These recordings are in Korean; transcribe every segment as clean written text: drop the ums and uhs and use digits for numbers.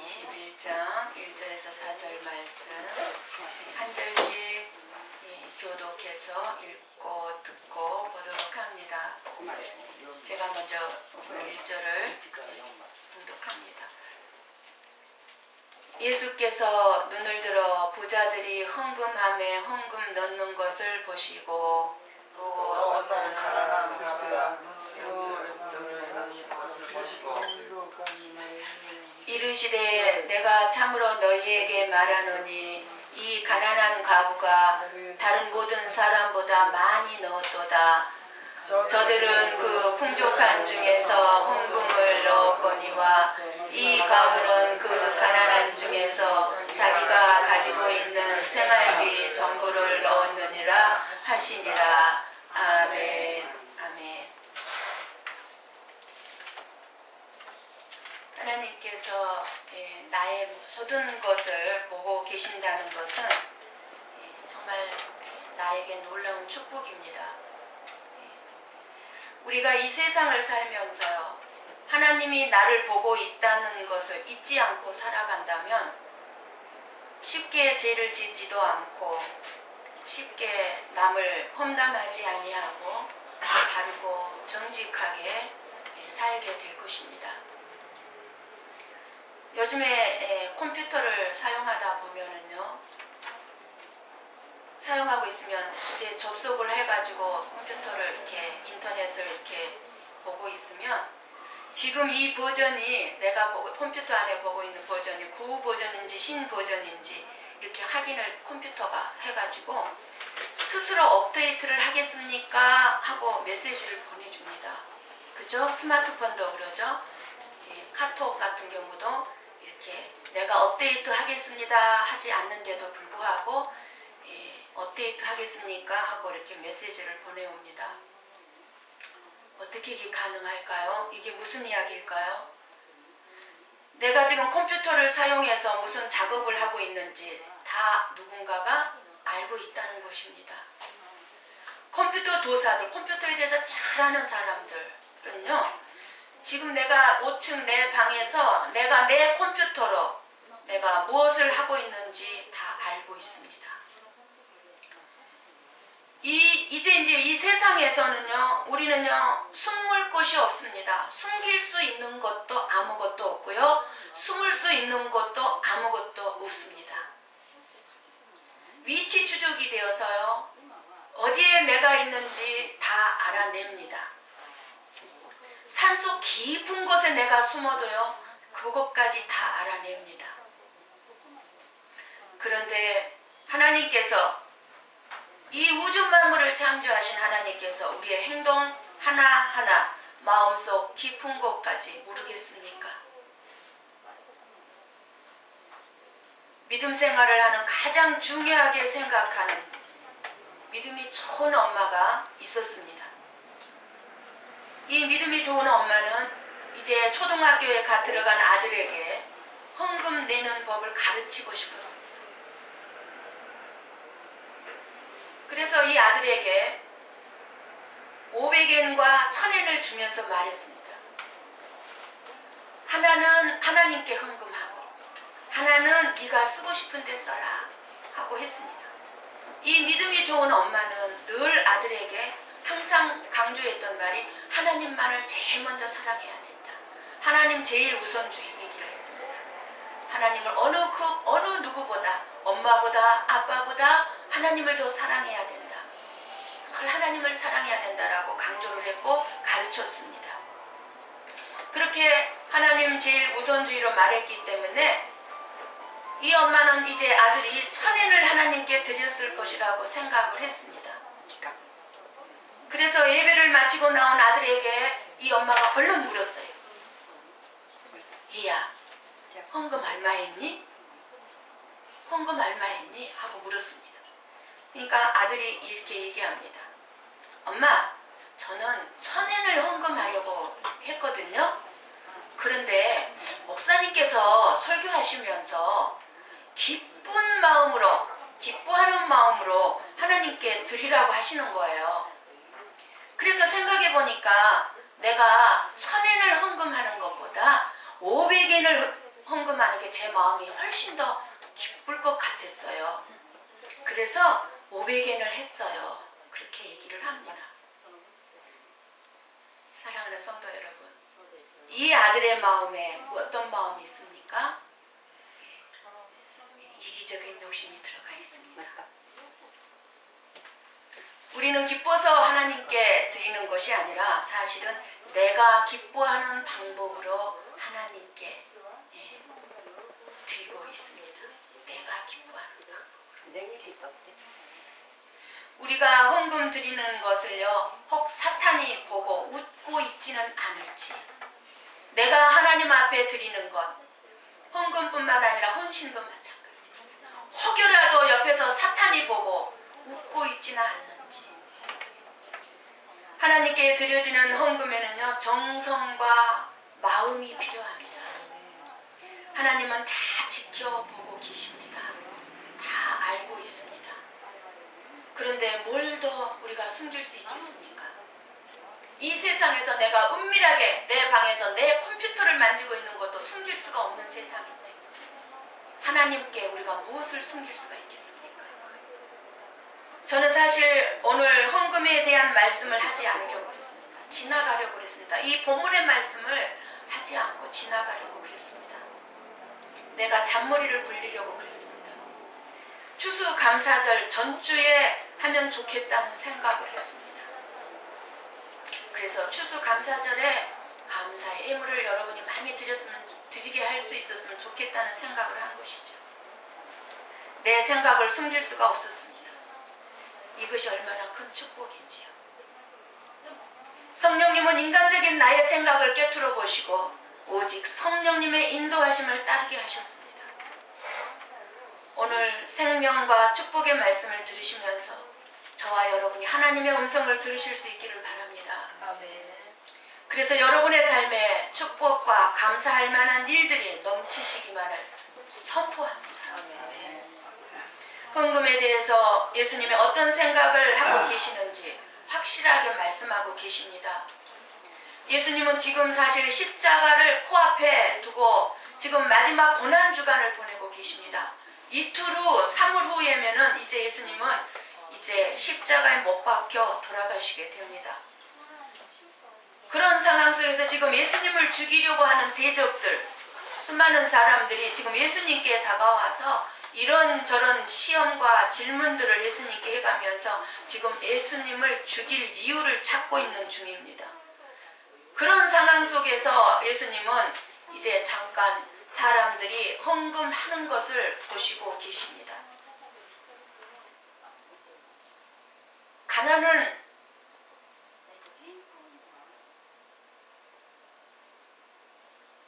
21장 1절에서 4절 말씀 한 절씩 교독해서 읽고 듣고 보도록 합니다. 제가 먼저 1절을 봉독합니다. 예수께서 눈을 들어 부자들이 헌금함에 헌금 넣는 것을 보시고 또 어떤 가난한 가부가 이르시되 내가 참으로 너희에게 말하노니 이 가난한 가부가 다른 모든 사람보다 많이 넣었도다. 저들은 그 풍족한 중에서 헌금을 넣었거니와 이 가부는 그 가난한 중에서 자기가 가지고 있는 생활비 전부를 넣었느니라 하시니라. 아멘. 아멘. 하나님께서 나의 모든 것을 보고 계신다는 것은 정말 나에게 놀라운 축복입니다. 우리가 이 세상을 살면서요, 하나님이 나를 보고 있다는 것을 잊지 않고 살아간다면 쉽게 죄를 짓지도 않고 쉽게 남을 험담하지 아니하고 바르고 정직하게 살게 될 것입니다. 요즘에 컴퓨터를 사용하다 보면은요, 사용하고 있으면 이제 접속을 해가지고 컴퓨터를 이렇게 인터넷을 이렇게 보고 있으면 지금 이 버전이 내가 컴퓨터 안에 보고 있는 버전이 구 버전인지 신 버전인지 이렇게 확인을 컴퓨터가 해가지고 스스로 업데이트를 하겠습니까? 하고 메시지를 보내줍니다. 그죠? 스마트폰도 그러죠? 카톡 같은 경우도 이렇게 내가 업데이트 하겠습니다 하지 않는데도 불구하고 업데이트 하겠습니까? 하고 이렇게 메시지를 보내옵니다. 어떻게 이게 가능할까요? 이게 무슨 이야기일까요? 내가 지금 컴퓨터를 사용해서 무슨 작업을 하고 있는지 다 누군가가 알고 있다는 것입니다. 컴퓨터 도사들, 컴퓨터에 대해서 잘 아는 사람들은요, 지금 내가 5층 내 방에서 내가 내 컴퓨터로 내가 무엇을 하고 있는지 다 알고 있습니다. 이제 이 세상에서는요, 우리는요, 숨을 곳이 없습니다. 숨길 수 있는 것도 아무것도 없고요, 숨을 수 있는 것도 아무것도 없습니다. 위치 추적이 되어서요, 어디에 내가 있는지 다 알아냅니다. 산속 깊은 곳에 내가 숨어도요, 그것까지 다 알아냅니다. 그런데 하나님께서, 이 우주 만물을 창조하신 하나님께서 우리의 행동 하나하나 마음속 깊은 곳까지 모르겠습니까? 믿음 생활을 하는 가장 중요하게 생각하는 믿음이 좋은 엄마가 있었습니다. 이 믿음이 좋은 엄마는 이제 초등학교에 들어간 아들에게 헌금 내는 법을 가르치고 싶었습니다. 그래서 이 아들에게 500엔과 1000엔을 주면서 말했습니다. 하나는 하나님께 헌금하고 하나는 네가 쓰고 싶은 데 써라 하고 했습니다. 이 믿음이 좋은 엄마는 늘 아들에게 항상 강조했던 말이 하나님만을 제일 먼저 사랑해야 된다. 하나님 제일 우선주의 얘기를 했습니다. 하나님을 어느 누구보다, 엄마보다, 아빠보다 하나님을 더 사랑해야 된다. 하나님을 사랑해야 된다라고 강조를 했고 가르쳤습니다. 그렇게 하나님 제일 우선주의로 말했기 때문에 이 엄마는 이제 아들이 1000엔을 하나님께 드렸을 것이라고 생각을 했습니다. 그래서 예배를 마치고 나온 아들에게 이 엄마가 얼른 물었어요. 얘야, 헌금 얼마 했니? 헌금 얼마 했니? 하고 물었습니다. 그러니까 아들이 이렇게 얘기합니다. 엄마, 저는 1000엔을 헌금하려고 했거든요. 그런데 목사님께서 설교하시면서 기쁜 마음으로, 기뻐하는 마음으로 하나님께 드리라고 하시는 거예요. 그래서 생각해 보니까 내가 1000엔을 헌금하는 것보다 500엔을 500엔을 헌금하는 게 제 마음이 훨씬 더 기쁠 것 같았어요. 그래서 500엔을 했어요. 그렇게 얘기를 합니다. 사랑하는 성도 여러분, 이 아들의 마음에 어떤 마음이 있습니까? 이기적인 욕심이 들어가 있습니다. 우리는 기뻐서 하나님께 드리는 것이 아니라 사실은 내가 기뻐하는 방법으로 하나님께 드리고 있습니다. 내가 기뻐하는 방법으로. 우리가 헌금 드리는 것을요, 혹 사탄이 보고 웃고 있지는 않을지, 내가 하나님 앞에 드리는 것, 헌금뿐만 아니라 헌신도 마찬가지, 혹여라도 옆에서 사탄이 보고 웃고 있지는 않는지. 하나님께 드려지는 헌금에는요, 정성과 마음이 필요합니다. 하나님은 다 지켜보고 계십니다. 다 알고 있습니다. 그런데 뭘 더 우리가 숨길 수 있겠습니까? 이 세상에서 내가 은밀하게 내 방에서 내 컴퓨터를 만지고 있는 것도 숨길 수가 없는 세상인데 하나님께 우리가 무엇을 숨길 수가 있겠습니까? 저는 사실 오늘 헌금에 대한 말씀을 하지 않으려고 그랬습니다. 지나가려고 그랬습니다. 이 본문의 말씀을 하지 않고 지나가려고 그랬습니다. 내가 잔머리를 굴리려고 그랬습니다. 추수감사절 전주에 하면 좋겠다는 생각을 했습니다. 그래서 추수감사절에 감사의 예물을 여러분이 많이 드리게 할 수 있었으면 좋겠다는 생각을 한 것이죠. 내 생각을 숨길 수가 없었습니다. 이것이 얼마나 큰 축복인지요. 성령님은 인간적인 나의 생각을 깨트려 보시고 오직 성령님의 인도하심을 따르게 하셨습니다. 오늘 생명과 축복의 말씀을 들으시면서 저와 여러분이 하나님의 음성을 들으실 수 있기를 바랍니다. 아멘. 그래서 여러분의 삶에 축복과 감사할 만한 일들이 넘치시기만을 선포합니다. 아멘. 헌금에 대해서 예수님이 어떤 생각을 하고 계시는지 확실하게 말씀하고 계십니다. 예수님은 지금 사실 십자가를 코앞에 두고 지금 마지막 고난주간을 보내고 계십니다. 이틀 후, 3일 후에면은 이제 예수님은 이제 십자가에 못 박혀 돌아가시게 됩니다. 그런 상황 속에서 지금 예수님을 죽이려고 하는 대적들, 수많은 사람들이 지금 예수님께 다가와서 이런저런 시험과 질문들을 예수님께 해가면서 지금 예수님을 죽일 이유를 찾고 있는 중입니다. 그런 상황 속에서 예수님은 이제 잠깐 사람들이 헌금하는 것을 보시고 계십니다. 가난은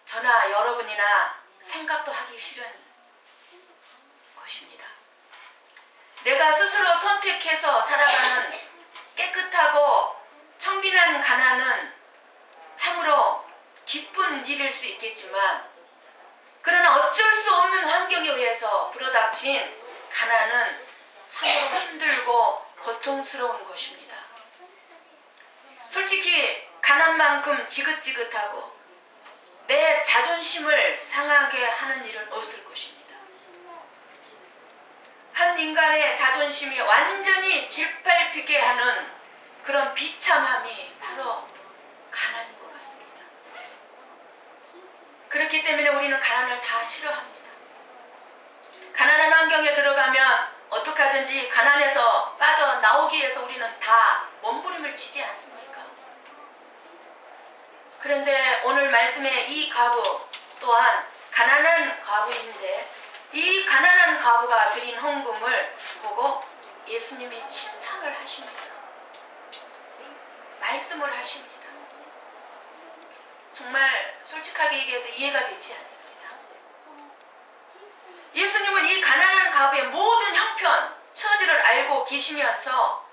저나 여러분이나 생각도 하기 싫은 것입니다. 내가 스스로 선택해서 살아가는 깨끗하고 청빈한 가난은 참으로 기쁜 일일 수 있겠지만 그러나 어쩔 수 없는 환경에 의해서 불어닥친 가난은 참으로 힘들고 고통스러운 것입니다. 솔직히 가난만큼 지긋지긋하고 내 자존심을 상하게 하는 일은 없을 것입니다. 한 인간의 자존심이 완전히 질밟히게 하는 그런 비참함이 바로 가난인 것 같습니다. 그렇기 때문에 우리는 가난을 다 싫어합니다. 가난한 환경에 들어가면 어떻게 하든지 가난에서 빠져나오기 위해서 우리는 다 몸부림을 치지 않습니까? 그런데 오늘 말씀의 이 과부 또한 가난한 과부인데 이 가난한 과부가 드린 헌금을 보고 예수님이 칭찬을 하십니다. 말씀을 하십니다. 정말 솔직하게 얘기해서 이해가 되지 않습니다. 예수님은 이 가난한 과부의 모든 형편, 처지를 알고 계시면서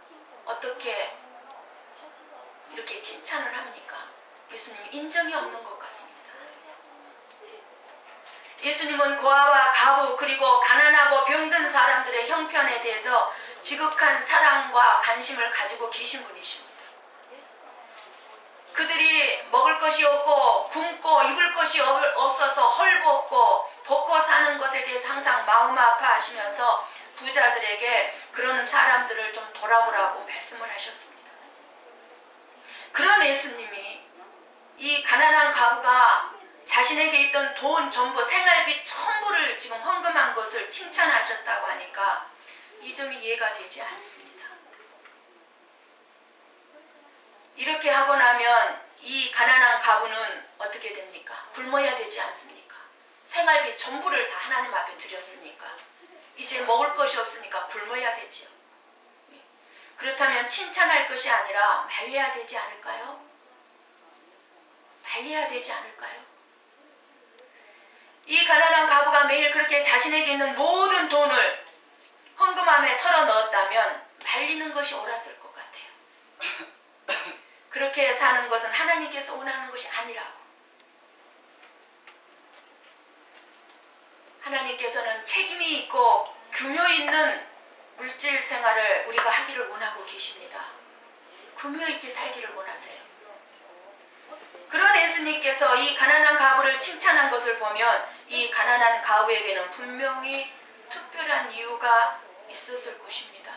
어떻게 이렇게 칭찬을 합니까? 예수님이 인정이 없는 것 같습니다. 예수님은 고아와 과부 그리고 가난하고 병든 사람들의 형편에 대해서 지극한 사랑과 관심을 가지고 계신 분이십니다. 그들이 먹을 것이 없고 굶고 입을 것이 없어서 헐고 아파하시면서 부자들에게 그러는 사람들을 좀 돌아보라고 말씀을 하셨습니다. 그런 예수님이 이 가난한 과부가 자신에게 있던 돈 전부, 생활비 전부를 지금 헌금한 것을 칭찬하셨다고 하니까 이 점이 이해가 되지 않습니다. 이렇게 하고 나면 이 가난한 과부는 어떻게 됩니까? 굶어야 되지 않습니까? 생활비 전부를 다 하나님 앞에 드렸으니까 이제 먹을 것이 없으니까 굶어야 되지요. 그렇다면 칭찬할 것이 아니라 말려야 되지 않을까요? 말려야 되지 않을까요? 이 가난한 과부가 매일 그렇게 자신에게 있는 모든 돈을 헌금함에 털어 넣었다면 말리는 것이 옳았을 것 같아요. 그렇게 사는 것은 하나님께서 원하는 것이 아니라고. 하나님께서는 책임이 있고 규모 있는 물질 생활을 우리가 하기를 원하고 계십니다. 규모 있게 살기를 원하세요. 그런 예수님께서 이 가난한 과부를 칭찬한 것을 보면 이 가난한 과부에게는 분명히 특별한 이유가 있었을 것입니다.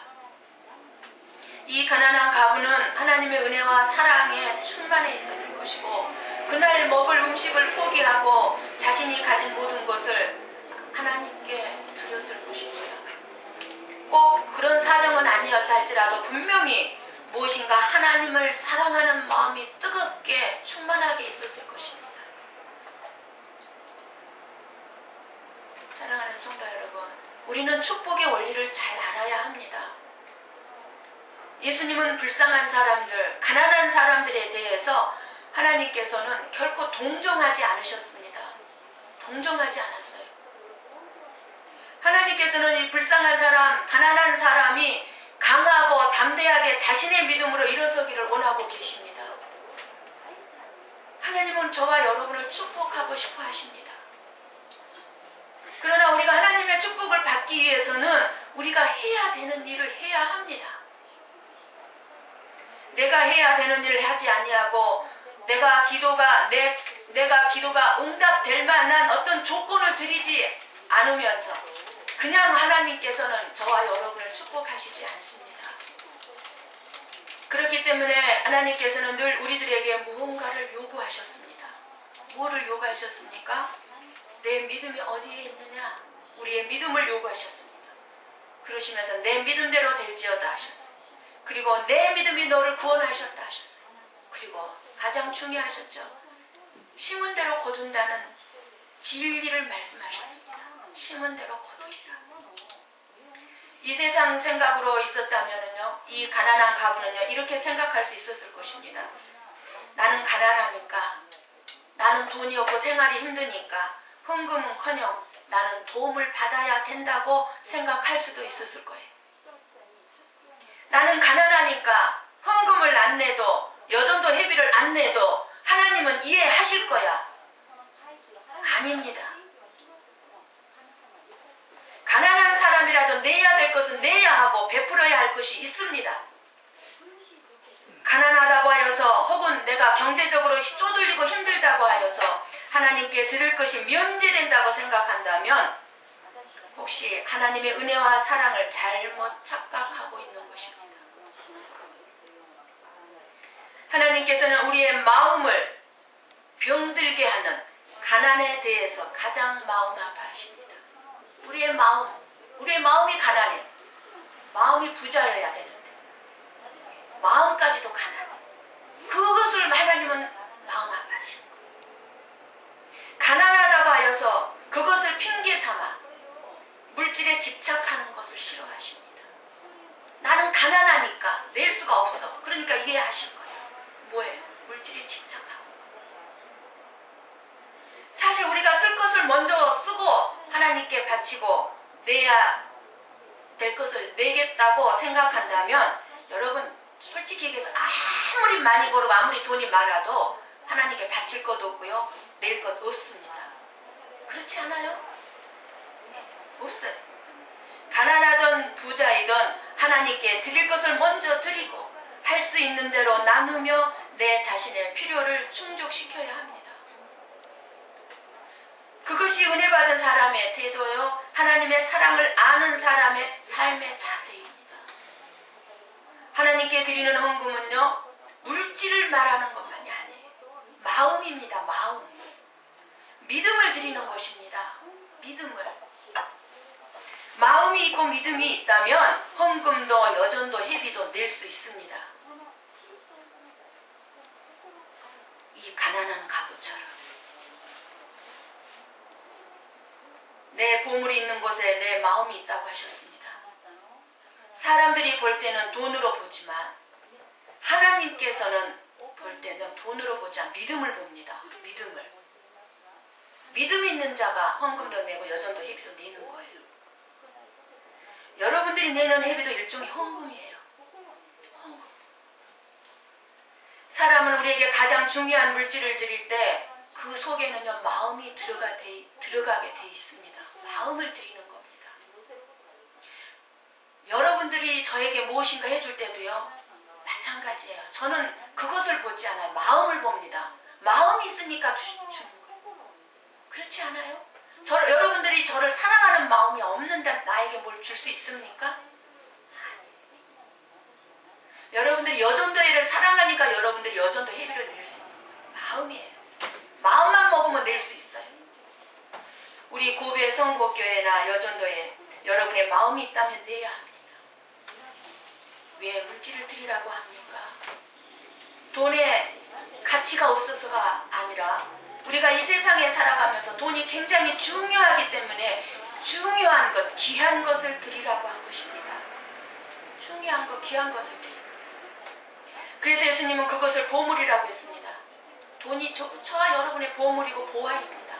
이 가난한 과부는 하나님의 은혜와 사랑에 충만해 있었을 것이고 그날 먹을 음식을 포기하고 자신이 가진 모든 것을 하나님께 드렸을 것입니다. 꼭 그런 사정은 아니었다 할지라도 분명히 무엇인가 하나님을 사랑하는 마음이 뜨겁게 충만하게 있었을 것입니다. 사랑하는 성도 여러분, 우리는 축복의 원리를 잘 알아야 합니다. 예수님은 불쌍한 사람들, 가난한 사람들에 대해서 하나님께서는 결코 동정하지 않으셨습니다. 동정하지 않았어요. 하나님께서는 이 불쌍한 사람, 가난한 사람이 강하고 담대하게 자신의 믿음으로 일어서기를 원하고 계십니다. 하나님은 저와 여러분을 축복하고 싶어 하십니다. 그러나 우리가 하나님의 축복을 받기 위해서는 우리가 해야 되는 일을 해야 합니다. 내가 해야 되는 일을 하지 아니하고 내가 기도가 응답될 만한 어떤 조건을 드리지 않으면서 그냥 하나님께서는 저와 여러분을 축복하시지 않습니다. 그렇기 때문에 하나님께서는 늘 우리들에게 무언가를 요구하셨습니다. 무엇을 요구하셨습니까? 내 믿음이 어디에 있느냐? 우리의 믿음을 요구하셨습니다. 그러시면서 내 믿음대로 될지어다 하셨어요. 그리고 내 믿음이 너를 구원하셨다 하셨어요. 그리고 가장 중요하셨죠. 심은 대로 거둔다는 진리를 말씀하셨습니다. 심은 대로 거두리라. 이 세상 생각으로 있었다면요, 이 가난한 과부는요, 이렇게 생각할 수 있었을 것입니다. 나는 가난하니까, 나는 돈이 없고 생활이 힘드니까 헌금은커녕 나는 도움을 받아야 된다고 생각할 수도 있었을 거예요. 나는 가난하니까 헌금을 안 내도 여전도 회비를 안 내도 하나님은 이해하실 거야. 아닙니다. 가난한 사람이라도 내야 될 것은 내야 하고 베풀어야 할 것이 있습니다. 가난하다고 하여서 혹은 내가 경제적으로 쪼들리고 힘들다고 하여서 하나님께 드릴 것이 면제된다고 생각한다면 혹시 하나님의 은혜와 사랑을 잘못 착각하고 있는 것입니다. 하나님께서는 우리의 마음을 병들게 하는 가난에 대해서 가장 마음 아파하십니다. 우리의 마음이 가난해. 마음이 부자여야 되는데 마음까지도 가난해. 그것을 하나님은 마음 아파하시는 거예요. 가난하다고 하여서 그것을 핑계 삼아 물질에 집착하는 것을 싫어하십니다. 나는 가난하니까 낼 수가 없어. 그러니까 이해하실 거예요. 뭐예요? 물질에 집착하고. 사실 우리가 쓸 것을 먼저 쓰고 하나님께 바치고 내야 될 것을 내겠다고 생각한다면 여러분 솔직히 얘기해서 아무리 많이 벌고 아무리 돈이 많아도 하나님께 바칠 것 없고요. 낼 것 없습니다. 그렇지 않아요? 없어요. 가난하던 부자이던 하나님께 드릴 것을 먼저 드리고 할 수 있는 대로 나누며 내 자신의 필요를 충족시켜야 합니다. 그것이 은혜 받은 사람의 태도요, 하나님의 사랑을 아는 사람의 삶의 자세입니다. 하나님께 드리는 헌금은요, 물질을 말하는 것만이 아니에요. 마음입니다. 마음. 믿음을 드리는 것입니다. 믿음을. 마음이 있고 믿음이 있다면 헌금도 여전도 회비도 낼 수 있습니다. 이 가난한 가부처럼 내 보물이 있는 곳에 내 마음이 있다고 하셨습니다. 사람들이 볼 때는 돈으로 보지만 하나님께서는 볼 때는 돈으로 보지 않고 믿음을 봅니다. 믿음을. 믿음 있는 자가 헌금도 내고 여전도 회비도 내는 거예요. 여러분들이 내는 회비도 일종의 헌금이에요. 헌금. 사람은 우리에게 가장 중요한 물질을 드릴 때 그 속에는요, 마음이 들어가게 돼 있습니다. 마음을 드리는 겁니다. 여러분들이 저에게 무엇인가 해줄 때도요, 마찬가지예요. 저는 그것을 보지 않아요. 마음을 봅니다. 마음이 있으니까 주는 거예요. 그렇지 않아요? 여러분들이 저를 사랑하는 마음이 없는데 나에게 뭘 줄 수 있습니까? 여러분들이 여전도회를 사랑하니까 여러분들이 여전도 회비를 낼 수 있는 거예요. 마음이에요. 마음만 먹으면 낼 수 있어요. 우리 고배 성곡교회나 여전도회 여러분의 마음이 있다면 내야 합니다. 왜 물질을 드리라고 합니까? 돈에 가치가 없어서가 아니라 우리가 이 세상에 살아가면서 돈이 굉장히 중요하기 때문에 중요한 것, 귀한 것을 드리라고 한 것입니다. 중요한 것, 귀한 것을 드리라고. 그래서 예수님은 그것을 보물이라고 했습니다. 돈이 저와 여러분의 보물이고 보화입니다.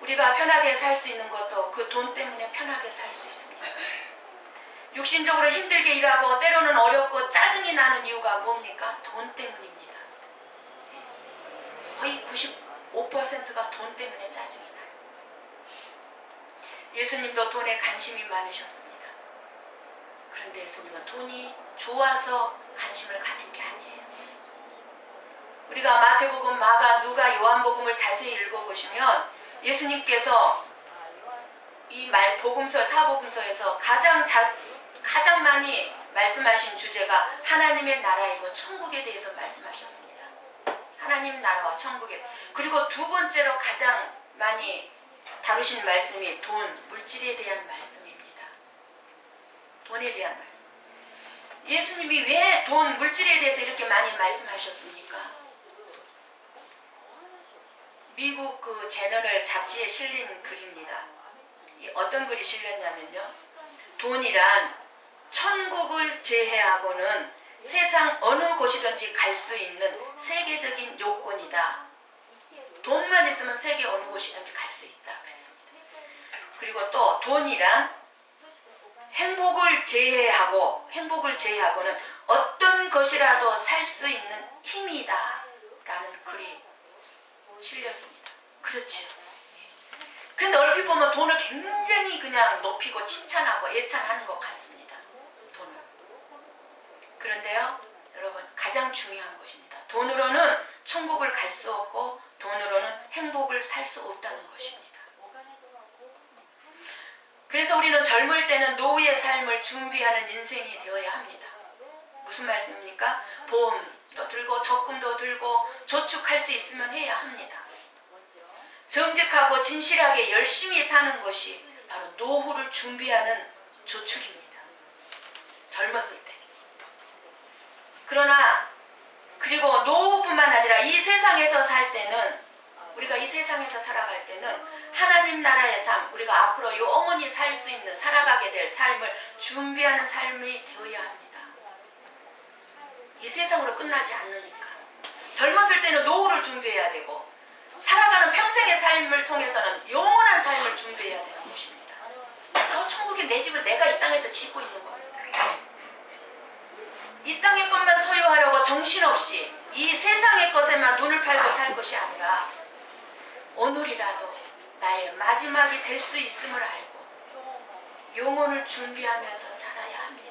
우리가 편하게 살 수 있는 것도 그 돈 때문에 편하게 살 수 있습니다. 육신적으로 힘들게 일하고 때로는 어렵고 짜증이 나는 이유가 뭡니까? 돈 때문입니다. 거의 95%가 돈 때문에 짜증이 나요. 예수님도 돈에 관심이 많으셨습니다. 그런데 예수님은 돈이 좋아서 관심을 가진 게 아니에요. 우리가 마태복음, 마가, 누가, 요한복음을 자세히 읽어보시면 예수님께서 이 복음서, 사복음서에서 가장 많이 말씀하신 주제가 하나님의 나라이고 천국에 대해서 말씀하셨습니다. 하나님 나라와 천국에. 그리고 두 번째로 가장 많이 다루신 말씀이 돈, 물질에 대한 말씀입니다. 돈에 대한 말씀. 예수님이 왜 돈, 물질에 대해서 이렇게 많이 말씀하셨습니까? 미국 그 제너럴 잡지에 실린 글입니다. 어떤 글이 실렸냐면요. 돈이란 천국을 제외하고는 세상 어느 곳이든지 갈 수 있는 세계적인 요건이다. 돈만 있으면 세계 어느 곳이든지 갈 수 있다. 그랬습니다. 그리고 또 돈이란 행복을 제외하고는 어떤 것이라도 살 수 있는 힘이다. 라는 글이 실렸습니다. 그렇죠. 근데 얼핏 보면 돈을 굉장히 그냥 높이고 칭찬하고 애찬하는 것 같습니다. 돈을. 그런데요, 여러분, 가장 중요한 것입니다. 돈으로는 천국을 갈 수 없고 돈으로는 행복을 살 수 없다는 것입니다. 그래서 우리는 젊을 때는 노후의 삶을 준비하는 인생이 되어야 합니다. 무슨 말씀입니까? 보험도 들고 적금도 들고 저축할 수 있으면 해야 합니다. 정직하고 진실하게 열심히 사는 것이 바로 노후를 준비하는 저축입니다. 젊었을 때. 그러나 그리고 노후뿐만 아니라 이 세상에서 살 때는, 우리가 이 세상에서 살아갈 때는 하나님 나라의 삶, 우리가 앞으로 영원히 살 수 있는, 살아가게 될 삶을 준비하는 삶이 되어야 합니다. 이 세상으로 끝나지 않으니까. 젊었을 때는 노후를 준비해야 되고 살아가는 평생의 삶을 통해서는 영원한 삶을 준비해야 되는 것입니다. 저 천국의 내 집을 내가 이 땅에서 짓고 있는 겁니다. 이 땅의 것만 소유하려고 정신없이 이 세상의 것에만 눈을 팔고 살 것이 아니라 오늘이라도 나의 마지막이 될 수 있음을 알고 영혼을 준비하면서 살아야 합니다.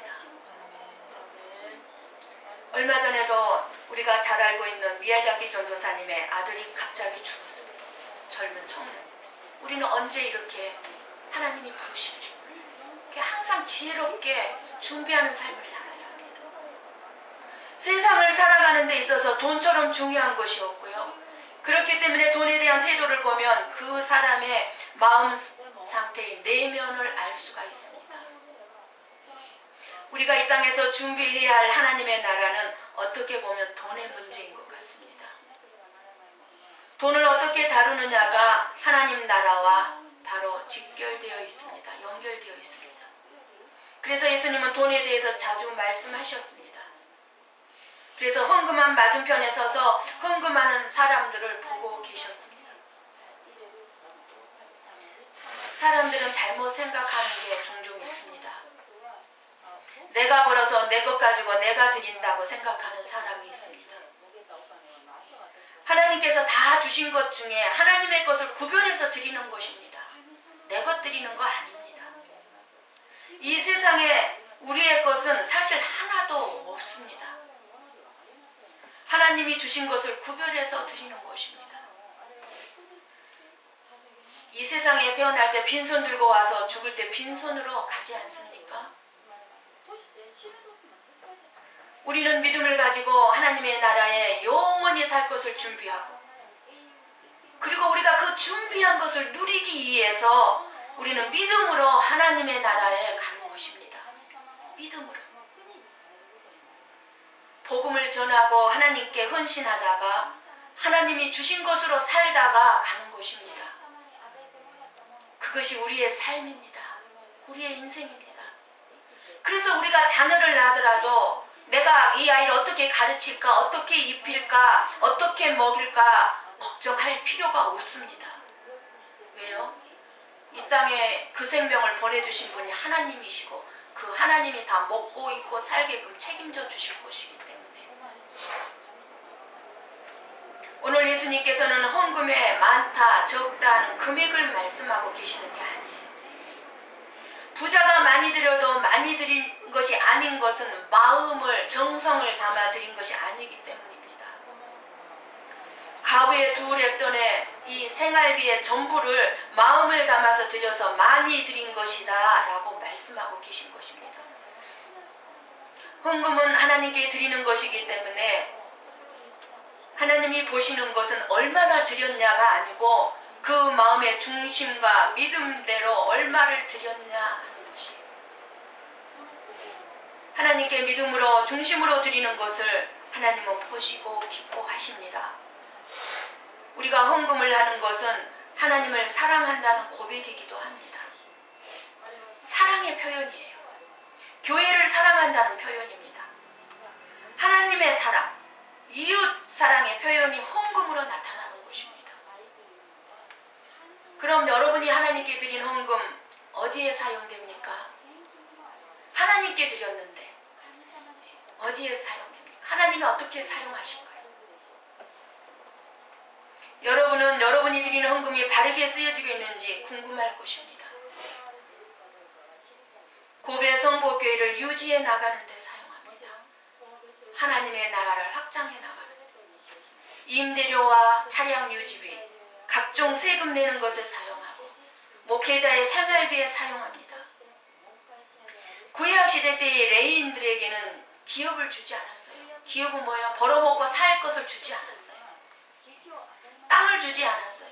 얼마 전에도 우리가 잘 알고 있는 미야자키 전도사님의 아들이 갑자기 죽었습니다. 젊은 청년. 우리는 언제 이렇게 하나님이 부르실지 항상 지혜롭게 준비하는 삶을 살아야 합니다. 세상을 살아가는 데 있어서 돈처럼 중요한 것이 없고요. 그렇기 때문에 돈에 대한 태도를 보면 그 사람의 마음 상태의 내면을 알 수가 있습니다. 우리가 이 땅에서 준비해야 할 하나님의 나라는 어떻게 보면 돈의 문제인 것 같습니다. 돈을 어떻게 다루느냐가 하나님 나라와 바로 직결되어 있습니다. 연결되어 있습니다. 그래서 예수님은 돈에 대해서 자주 말씀하셨습니다. 그래서 헌금함 맞은편에 서서 헌금하는 사람들을 보고 계셨습니다. 사람들은 잘못 생각하는 게 종종 있습니다. 내가 벌어서 내 것 가지고 내가 드린다고 생각하는 사람이 있습니다. 하나님께서 다 주신 것 중에 하나님의 것을 구별해서 드리는 것입니다. 내 것 드리는 거 아닙니다. 이 세상에 우리의 것은 사실 하나도 없습니다. 하나님이 주신 것을 구별해서 드리는 것입니다. 이 세상에 태어날 때 빈손 들고 와서 죽을 때 빈손으로 가지 않습니까? 우리는 믿음을 가지고 하나님의 나라에 영원히 살 것을 준비하고, 그리고 우리가 그 준비한 것을 누리기 위해서 우리는 믿음으로 하나님의 나라에 가는 것입니다. 믿음으로. 복음을 전하고 하나님께 헌신하다가 하나님이 주신 것으로 살다가 가는 것입니다. 그것이 우리의 삶입니다. 우리의 인생입니다. 그래서 우리가 자녀를 낳더라도 내가 이 아이를 어떻게 가르칠까, 어떻게 입힐까, 어떻게 먹일까 걱정할 필요가 없습니다. 왜요? 이 땅에 그 생명을 보내주신 분이 하나님이시고 그 하나님이 다 먹고 입고 살게끔 책임져 주실 것이기 때문에. 오늘 예수님께서는 헌금에 많다 적다 하는 금액을 말씀하고 계시는 게 아니에요. 부자가 많이 드려도 많이 드린 것이 아닌 것은 마음을, 정성을 담아 드린 것이 아니기 때문입니다. 가부의 두 랩돈의 이 생활비의 전부를 마음을 담아서 드려서 많이 드린 것이다 라고 말씀하고 계신 것입니다. 헌금은 하나님께 드리는 것이기 때문에 하나님이 보시는 것은 얼마나 드렸냐가 아니고 그 마음의 중심과 믿음대로 얼마를 드렸냐 하는 것이에요. 하나님께 믿음으로 중심으로 드리는 것을 하나님은 보시고 기뻐하십니다. 우리가 헌금을 하는 것은 하나님을 사랑한다는 고백이기도 합니다. 사랑의 표현이에요. 교회를 사랑한다는 표현입니다. 하나님의 사랑, 이웃 사랑의 표현이 헌금으로 나타나는 것입니다. 그럼 여러분이 하나님께 드린 헌금 어디에 사용됩니까? 하나님께 드렸는데 어디에 사용됩니까? 하나님이 어떻게 사용하실까요? 여러분은 여러분이 드리는 헌금이 바르게 쓰여지고 있는지 궁금할 것입니다. 고베 성보교회를 유지해 나가는 데 사용합니다. 하나님의 나라를 확장해 나가는 데. 임대료와 차량 유지비, 각종 세금 내는 것에 사용하고 목회자의 생활비에 사용합니다. 구약시대 때의 레위인들에게는 기업을 주지 않았어요. 기업은 뭐예요? 벌어먹고 살 것을 주지 않았어요. 땅을 주지 않았어요.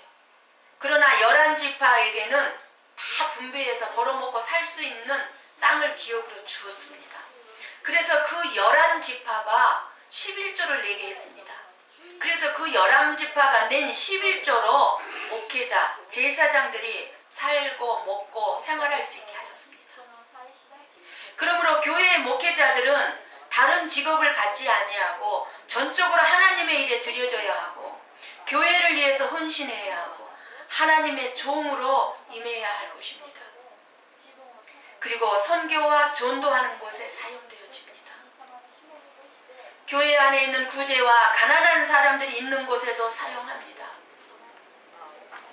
그러나 11지파에게는 다 분배해서 벌어먹고 살 수 있는 땅을 기업으로 주었습니다. 그래서 그 11지파가 11조를 내게 했습니다. 그래서 그 11지파가 낸 11조로 목회자, 제사장들이 살고 먹고 생활할 수 있게 하였습니다. 그러므로 교회의 목회자들은 다른 직업을 갖지 아니하고 전적으로 하나님의 일에 드려져야 하고 교회를 위해서 헌신해야 하고 하나님의 종으로 임해야 할 것입니다. 그리고 선교와 전도하는 곳에 사용되어집니다. 교회 안에 있는 구제와 가난한 사람들이 있는 곳에도 사용합니다.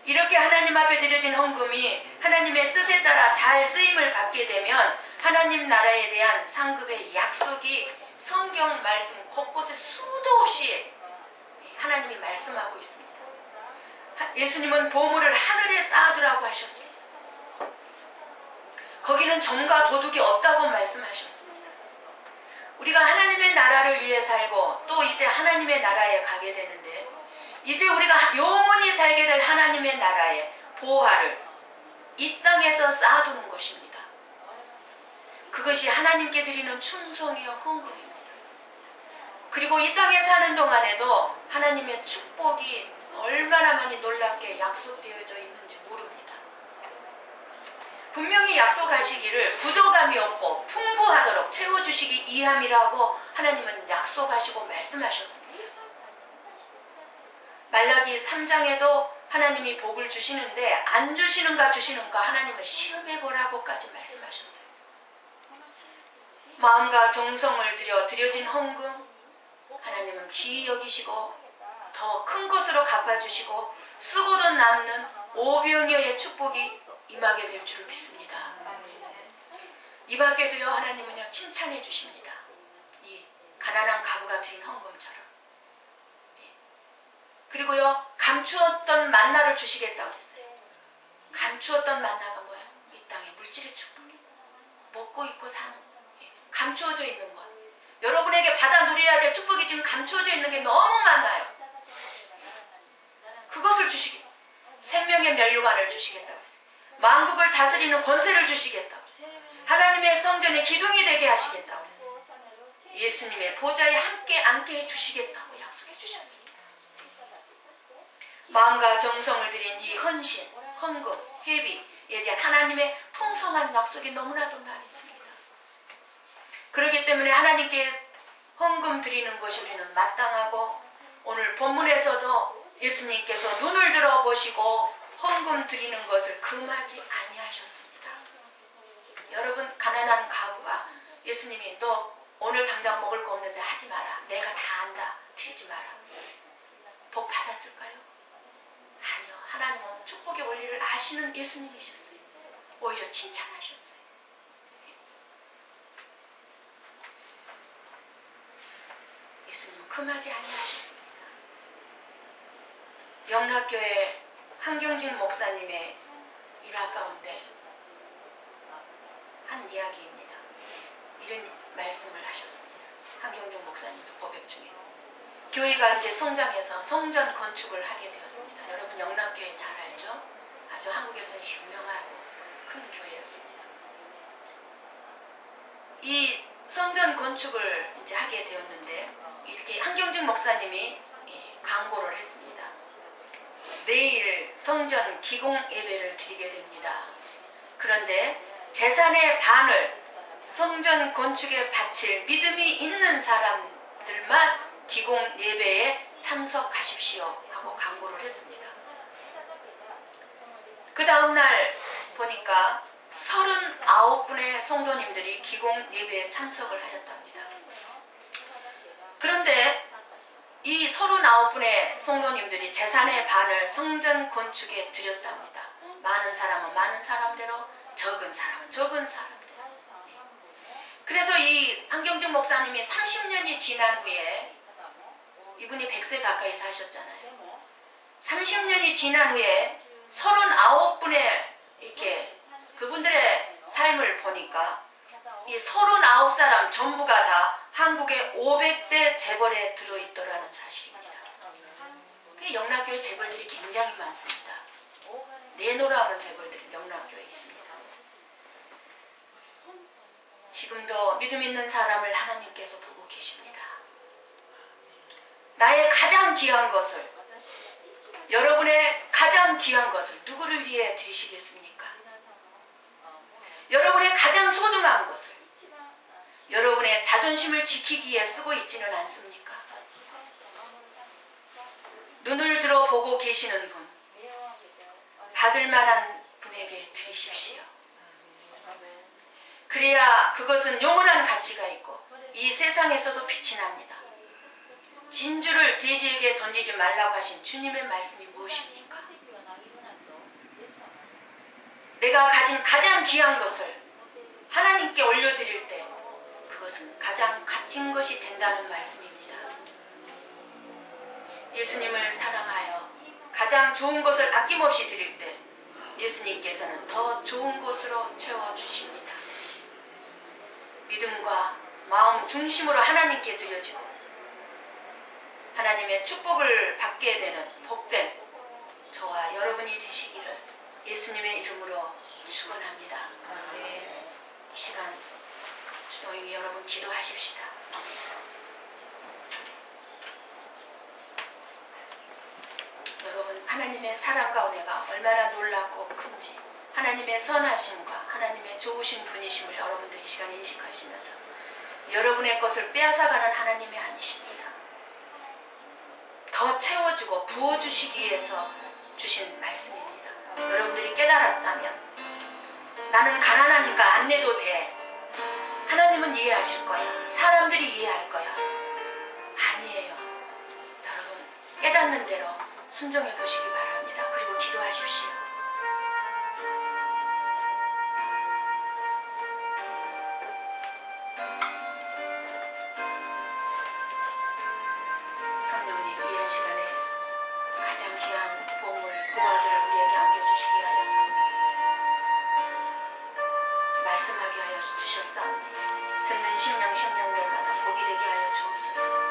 이렇게 하나님 앞에 드려진 헌금이 하나님의 뜻에 따라 잘 쓰임을 받게 되면 하나님 나라에 대한 상급의 약속이 성경 말씀 곳곳에 수도 없이 하나님이 말씀하고 있습니다. 예수님은 보물을 하늘에 쌓아두라고 하셨습니다. 거기는 점과 도둑이 없다고 말씀하셨습니다. 우리가 하나님의 나라를 위해 살고 또 이제 하나님의 나라에 가게 되는데, 이제 우리가 영원히 살게 될 하나님의 나라의 보화를 이 땅에서 쌓아두는 것입니다. 그것이 하나님께 드리는 충성이요 헌금입니다. 그리고 이 땅에 사는 동안에도 하나님의 축복이 얼마나 많이 놀랍게 약속되어져 있는지 모릅니다. 분명히 약속하시기를 부족함이 없고 풍부하도록 채워주시기 이함이라고 하나님은 약속하시고 말씀하셨습니다. 말라기 3장에도 하나님이 복을 주시는데 안 주시는가 주시는가 하나님을 시험해보라고까지 말씀하셨어요. 마음과 정성을 들여 드려진 헌금 하나님은 귀히 여기시고 더 큰 것으로 갚아주시고 쓰고도 남는 오병이어의 축복이 임하게 될 줄 믿습니다. 임하게 되어 하나님은요 칭찬해 주십니다. 이 가난한 가부가 드린 헌금처럼. 그리고요 감추었던 만나를 주시겠다고 그랬어요. 감추었던 만나가 뭐예요? 이 땅의 물질의 축복이 먹고 입고 사는 감추어져 있는 것. 여러분에게 받아 누려야 될 축복이 지금 감추어져 있는 게 너무 많아요. 그것을 주시겠다. 생명의 면류관을 주시겠다고 했어요. 만국을 다스리는 권세를 주시겠다고 했어요. 하나님의 성전의 기둥이 되게 하시겠다고 했어요. 예수님의 보좌에 함께 앉게 해주시겠다고 약속해 주셨습니다. 마음과 정성을 들인 이 헌신, 헌금, 회비에 대한 하나님의 풍성한 약속이 너무나도 많이 있습니다. 그렇기 때문에 하나님께 헌금 드리는 것이 우리는 마땅하고, 오늘 본문에서도 예수님께서 눈을 들어보시고 헌금 드리는 것을 금하지 아니하셨습니다. 여러분, 가난한 가부가 예수님이 너 오늘 당장 먹을 거 없는데 하지 마라. 내가 다 안다. 드리지 마라. 복 받았을까요? 아니요. 하나님은 축복의 원리를 아시는 예수님이셨어요. 오히려 칭찬하셨어요. 예수님은 금하지 아니하셨습니다. 영락교회 한경진 목사님의 일화 가운데 한 이야기입니다. 이런 말씀을 하셨습니다. 한경진 목사님의 고백 중에 교회가 이제 성장해서 성전 건축을 하게 되었습니다. 여러분 영락교회 잘 알죠? 아주 한국에서는 유명하고 큰 교회였습니다. 이 성전 건축을 이제 하게 되었는데, 이렇게 한경진 목사님이 광고를 했습니다. 내일 성전 기공 예배를 드리게 됩니다. 그런데 재산의 반을 성전 건축에 바칠 믿음이 있는 사람들만 기공 예배에 참석하십시오 하고 광고를 했습니다. 그 다음날 보니까 39분의 성도님들이 기공 예배에 참석을 하였답니다. 그런데 이 39분의 성도님들이 재산의 반을 성전 건축에 드렸답니다. 많은 사람은 많은 사람대로, 적은 사람은 적은 사람대로. 그래서 이 한경진 목사님이 30년이 지난 후에, 이분이 100세 가까이 사셨잖아요. 30년이 지난 후에 39분의 이렇게 그분들의 삶을 보니까 이 39사람 전부가 다 한국의 500대 재벌에 들어있더라는 사실입니다. 그 영락교회 재벌들이 굉장히 많습니다. 내놓으라는 재벌들이 영락교회에 있습니다. 지금도 믿음 있는 사람을 하나님께서 보고 계십니다. 나의 가장 귀한 것을, 여러분의 가장 귀한 것을 누구를 위해 드리시겠습니까? 여러분의 가장 소중한 것을 여러분의 자존심을 지키기 위해 쓰고 있지는 않습니까? 눈을 들어보고 계시는 분, 받을 만한 분에게 드리십시오. 그래야 그것은 영원한 가치가 있고 이 세상에서도 빛이 납니다. 진주를 돼지에게 던지지 말라고 하신 주님의 말씀이 무엇입니까? 내가 가진 가장 귀한 것을 하나님께 올려드릴 때 그것은 가장 값진 것이 된다는 말씀입니다. 예수님을 사랑하여 가장 좋은 것을 아낌없이 드릴 때 예수님께서는 더 좋은 것으로 채워주십니다. 믿음과 마음 중심으로 하나님께 드려지고 하나님의 축복을 받게 되는 복된 저와 여러분이 되시기를 예수님의 이름으로 축원합니다. 이 시간 조용히 여러분 기도하십시다. 여러분 하나님의 사랑과 은혜가 얼마나 놀랍고 큰지 하나님의 선하심과 하나님의 좋으신 분이심을 여러분들이 이 시간 인식하시면서 여러분의 것을 빼앗아가는 하나님이 아니십니다. 더 채워주고 부어주시기 위해서 주신 말씀입니다. 여러분들이 깨달았다면 나는 가난하니까 안 내도 돼. 하나님은 이해하실 거야. 사람들이 이해할 거야. 아니에요. 여러분 깨닫는 대로 순종해 보시기 바랍니다. 그리고 기도하십시오. 성령님 이한 시간에 가장 귀한 보물 보화들을 우리에게 안겨주시기 하여서 말씀하게 하여 주셨사오니 듣는 심령들마다 복이 되게 하여 주옵소서.